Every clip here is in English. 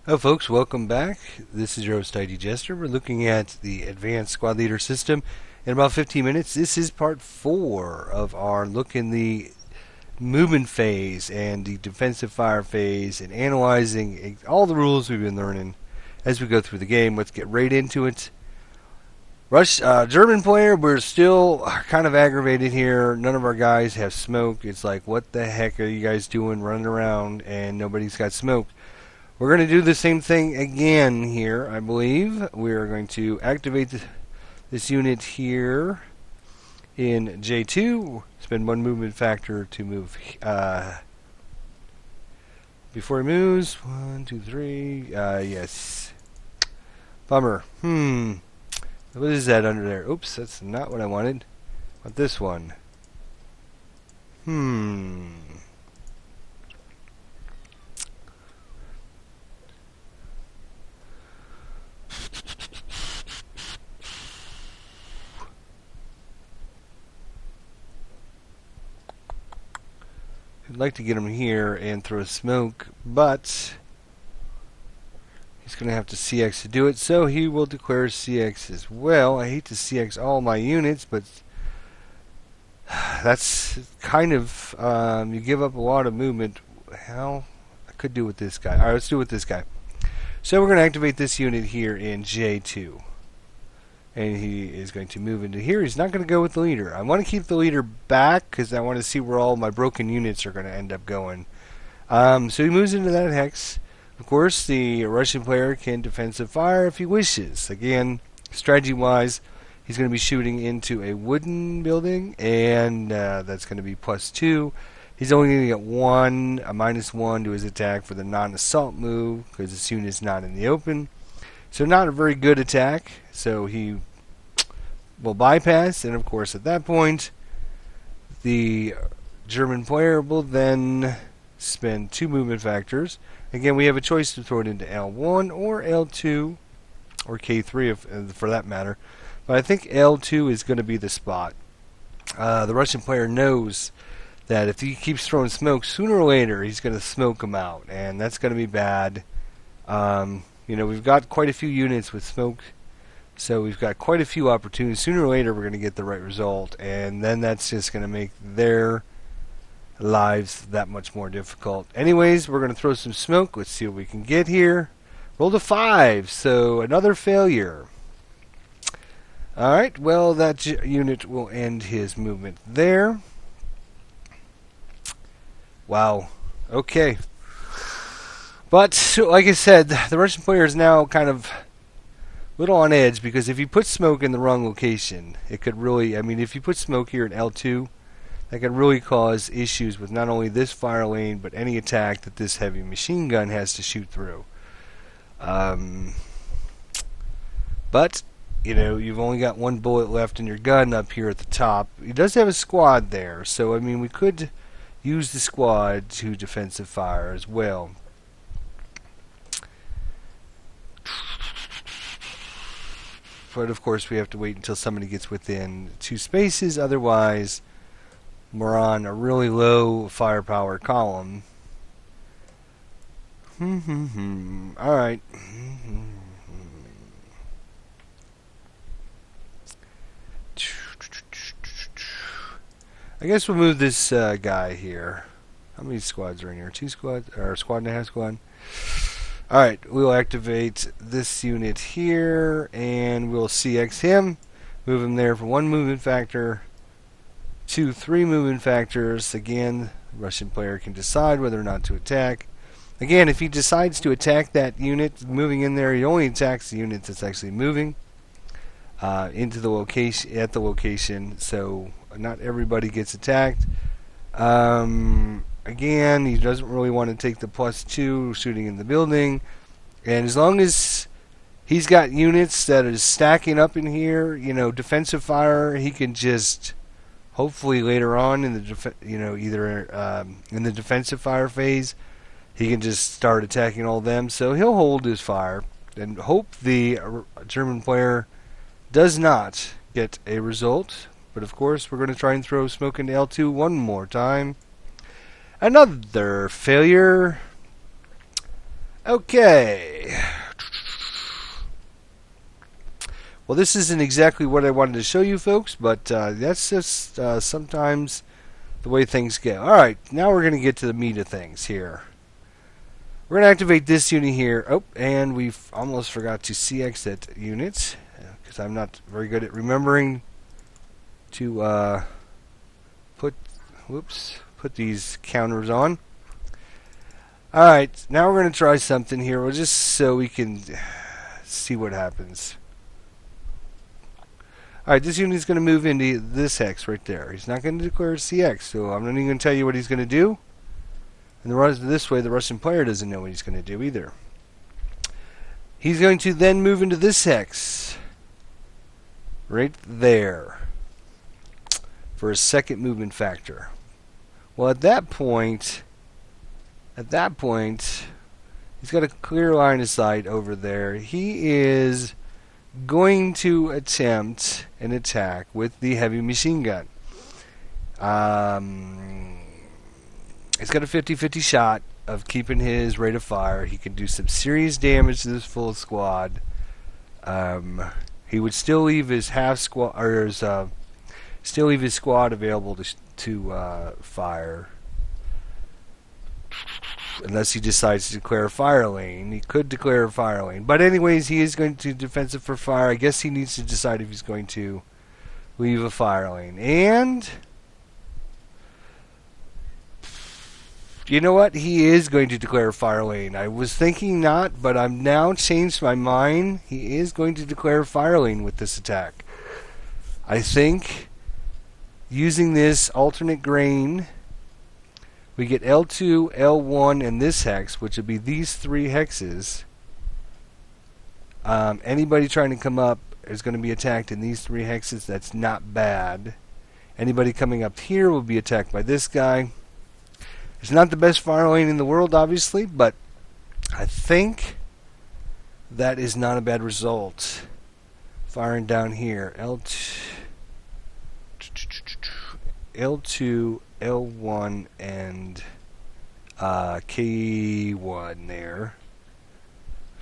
Hello folks, welcome back. This is your host idjester. We're looking at the Advanced Squad Leader System in about 15 minutes. This is part 4 of our look in the movement phase and the defensive fire phase and analyzing all the rules we've been learning as we go through the game. Let's get right into it. German player, we're still kind of aggravated here. None of our guys have smoke. It's like, what the heck are you guys doing running around and nobody's got smoke? We're going to do the same thing again here, I believe. We're going to activate this unit here in J2. Spend one movement factor to move before he moves. 1, 2, 3. Yes. Bummer. What is that under there? Oops, that's not what I wanted. I want this one. I'd like to get him here and throw smoke, but he's going to have to CX to do it, so he will declare CX as well. I hate to CX all my units, but that's kind of, you give up a lot of movement. Hell, I could do with this guy. Alright, let's do it with this guy. So we're going to activate this unit here in J2. And he is going to move into here. He's not going to go with the leader. I want to keep the leader back because I want to see where all my broken units are going to end up going. So he moves into that hex. Of course, the Russian player can defensive fire if he wishes. Again, strategy-wise, he's going to be shooting into a wooden building, and that's going to be +2. He's only going to get a -1 to his attack for the non-assault move because this unit is not in the open. So not a very good attack, so he will bypass, and of course at that point, the German player will then spend 2 movement factors. Again, we have a choice to throw it into L1 or L2, or K3 for that matter, but I think L2 is going to be the spot. The Russian player knows that if he keeps throwing smoke, sooner or later he's going to smoke him out, and that's going to be bad. We've got quite a few units with smoke, so we've got quite a few opportunities. Sooner or later, we're going to get the right result, and then that's just going to make their lives that much more difficult. Anyways, we're going to throw some smoke. Let's see what we can get here. Rolled a 5, so another failure. Alright, well, that unit will end his movement there. Wow. Okay. But, like I said, the Russian player is now kind of a little on edge because if you put smoke in the wrong location, it could really, if you put smoke here in L2, that could really cause issues with not only this fire lane, but any attack that this heavy machine gun has to shoot through. But, you've only got one bullet left in your gun up here at the top. He does have a squad there, so, we could use the squad to defensive fire as well. But of course we have to wait until somebody gets within 2 spaces, otherwise we're on a really low firepower column. Alright. I guess we'll move this guy here. How many squads are in here? 2 squads? Or a squad and a half squad? Alright, we'll activate this unit here, and we'll CX him. Move him there for 1 movement factor. 2, 3 movement factors. Again, the Russian player can decide whether or not to attack. Again, if he decides to attack that unit moving in there, he only attacks the unit that's actually moving into the location, at the location, so not everybody gets attacked. Again, he doesn't really want to take the +2 shooting in the building. And as long as he's got units that are stacking up in here, defensive fire, he can just hopefully later on in the either in the defensive fire phase, he can just start attacking all them. So he'll hold his fire and hope the German player does not get a result. But of course, we're going to try and throw smoke into L2 one more time. Another failure. Okay. Well, this isn't exactly what I wanted to show you folks, but that's just sometimes the way things go. Alright, now we're going to get to the meat of things here. We're going to activate this unit here. Oh, and we've almost forgot to CX that unit, because I'm not very good at remembering to put these counters on. Alright, now we're going to try something here, well, just so we can see what happens. Alright, this unit is going to move into this hex right there. He's not going to declare CX, so I'm not even going to tell you what he's going to do. And this way, the Russian player doesn't know what he's going to do either. He's going to then move into this hex. Right there. For a second movement factor. Well, at that point, he's got a clear line of sight over there. He is going to attempt an attack with the heavy machine gun. He's got a 50-50 shot of keeping his rate of fire. He can do some serious damage to this full squad. He would still leave his squad available to fire, unless he decides to declare a fire lane. He could declare a fire lane, but anyways, he is going to defensive for fire. I guess he needs to decide if he's going to leave a fire lane. And you know what? He is going to declare a fire lane. I was thinking not, but I've now changed my mind. He is going to declare a fire lane with this attack. I think using this alternate grain, we get L2, L1, and this hex, which would be these three hexes. Anybody trying to come up is going to be attacked in these three hexes. That's not bad. Anybody coming up here will be attacked by this guy. It's not the best fire lane in the world, obviously, but I think that is not a bad result. Firing down here. L2, L1, and K1 there.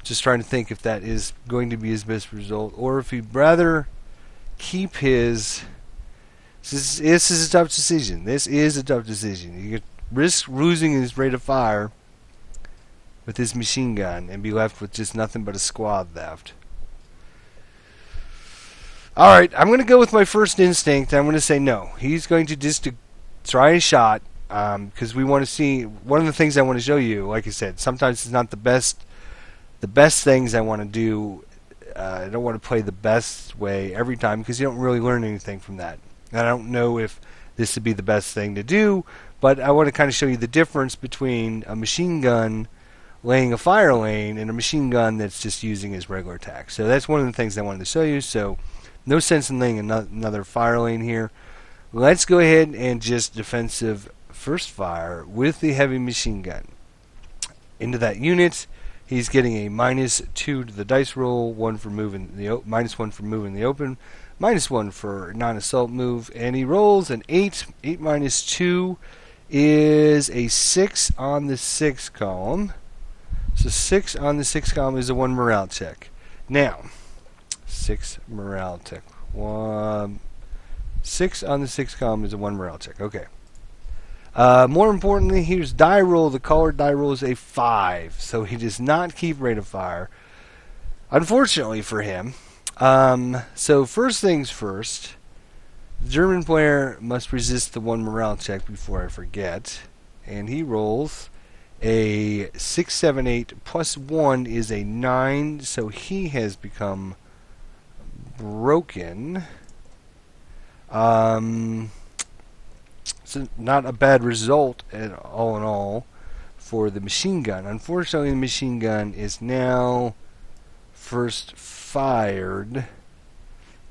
Just trying to think if that is going to be his best result, or if he'd rather keep his... This is a tough decision. This is a tough decision. You could risk losing his rate of fire with his machine gun and be left with just nothing but a squad left. Alright, I'm going to go with my first instinct. I'm going to say no. He's going to just try a shot, because we want to see... One of the things I want to show you, like I said, sometimes it's not the best things I want to do. I don't want to play the best way every time, because you don't really learn anything from that. And I don't know if this would be the best thing to do, but I want to kind of show you the difference between a machine gun laying a fire lane and a machine gun that's just using his regular attack. So that's one of the things I wanted to show you. So no sense in laying another fire lane here. Let's go ahead and just defensive first fire with the heavy machine gun. Into that unit, he's getting a -2 to the dice roll, -1 for moving the open, -1 for non-assault move, and he rolls an 8. 8 minus 2 is a 6 on the 6 column. So 6 on the 6 column is a 1 morale check. Now, 6 morale check. 6 on the 6 column is a 1 morale check. Okay. More importantly, here's die roll. The colored die roll is a 5, so he does not keep rate of fire, unfortunately for him. So first things first, the German player must resist the 1 morale check before I forget, and he rolls a 6, 7, 8 plus 1 is a 9, so he has become broken. So not a bad result at all in all for the machine gun. Unfortunately, the machine gun is now first fired.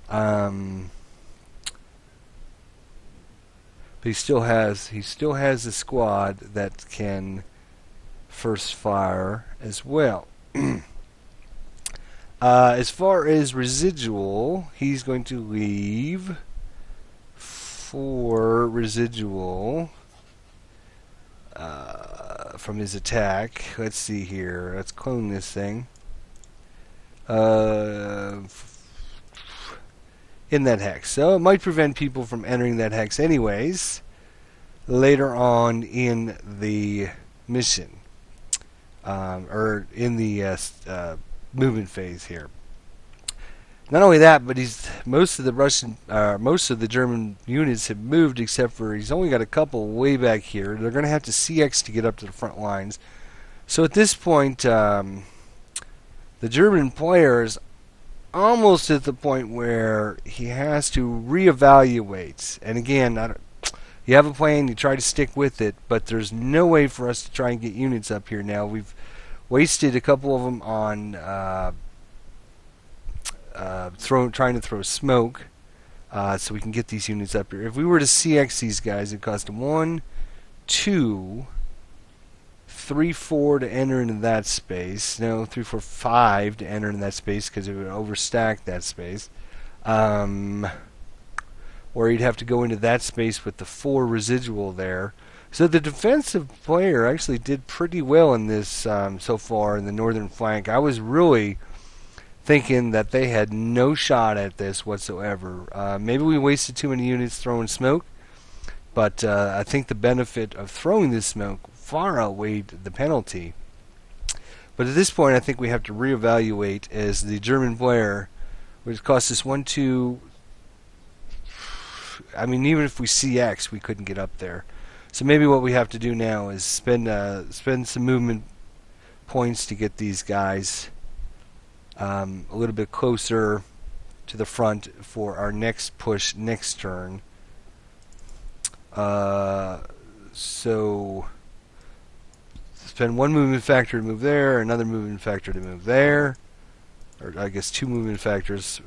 But he still has a squad that can first fire as well. As far as residual, he's going to leave 4 residual from his attack. Let's see here. Let's clone this thing. In that hex. So it might prevent people from entering that hex anyways later on in the mission. Or in the movement phase here. Not only that, but most of the German units have moved, except for he's only got a couple way back here. They're going to have to CX to get up to the front lines. So at this point, the German player is almost at the point where he has to reevaluate. And again, you have a plan, you try to stick with it, but there's no way for us to try and get units up here now. We've wasted a couple of them on trying to throw smoke, so we can get these units up here. If we were to CX these guys, it cost them 1, 2, 3, 4 to enter into that space. No, 3, 4, 5 to enter into that space because it would overstack that space. Or you'd have to go into that space with the 4 residual there. So the defensive player actually did pretty well in this so far in the northern flank. I was really thinking that they had no shot at this whatsoever. Maybe we wasted too many units throwing smoke, but I think the benefit of throwing this smoke far outweighed the penalty. But at this point, I think we have to reevaluate as the German player, which cost us 1, 2. I mean, even if we CX, we couldn't get up there. So maybe what we have to do now is spend some movement points to get these guys a little bit closer to the front for our next push next turn. So spend 1 movement factor to move there, another movement factor to move there, or I guess 2 movement factors.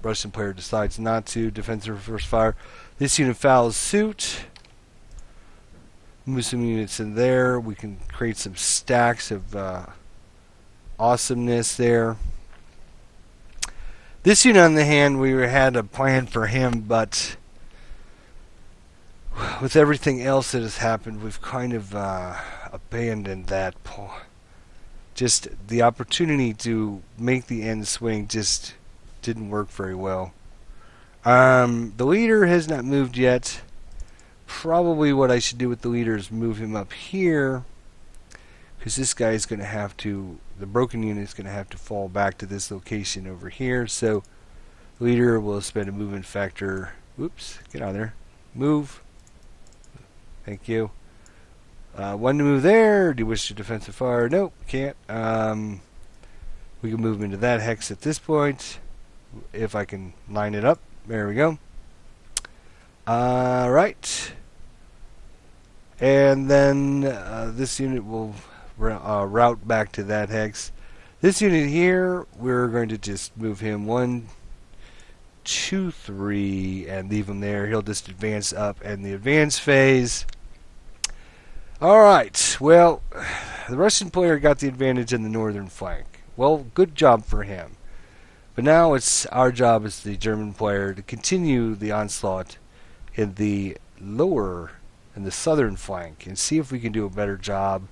Russian player decides not to. Defensive first fire. This unit fouls suit. Move some units in there. We can create some stacks of awesomeness there. This unit on the hand, we had a plan for him, but with everything else that has happened, we've kind of abandoned that. Just the opportunity to make the end swing just didn't work very well. The leader has not moved yet. Probably what I should do with the leader is move him up here, because this guy is going to have to, the broken unit is going to have to fall back to this location over here. So the leader will spend a movement factor. Whoops, get out of there. Move. Thank you. 1 to move there. Do you wish to defensive fire? Nope, can't. We can move into that hex at this point. If I can line it up. There we go. Right. And then this unit will route back to that hex. This unit here, we're going to just move him 1, 2, 3 and leave him there. He'll just advance up in the advance phase. Alright, well, the Russian player got the advantage in the northern flank. Well, good job for him. But now it's our job as the German player to continue the onslaught in the southern flank and see if we can do a better job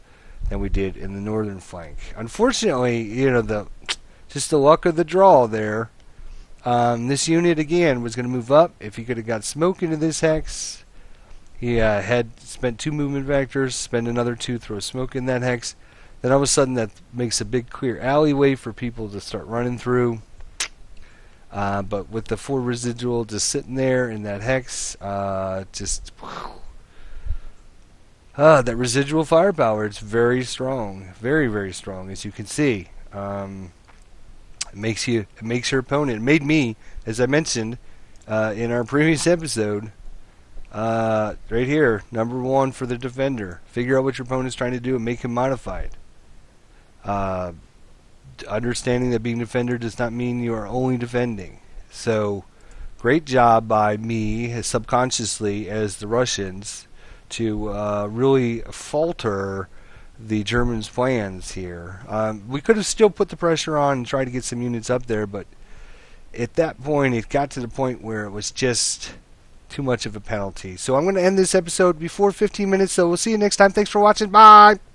than we did in the northern flank. Unfortunately, you know, just the luck of the draw there. This unit again was going to move up. If he could have got smoke into this hex, he had spent 2 movement vectors, spend another 2, throw smoke in that hex. Then all of a sudden that makes a big clear alleyway for people to start running through. But with the 4 residual just sitting there in that hex, that residual firepower, it's very strong, very, very strong, as you can see. It makes your opponent. It made me, as I mentioned in our previous episode, right here, number 1 for the defender. Figure out what your opponent's trying to do and make him modified. Understanding that being a defender does not mean you are only defending. So, great job by me, subconsciously, as the Russians, to really falter the Germans' plans here. We could have still put the pressure on and tried to get some units up there, but at that point, it got to the point where it was just too much of a penalty. So I'm going to end this episode before 15 minutes, so we'll see you next time. Thanks for watching. Bye!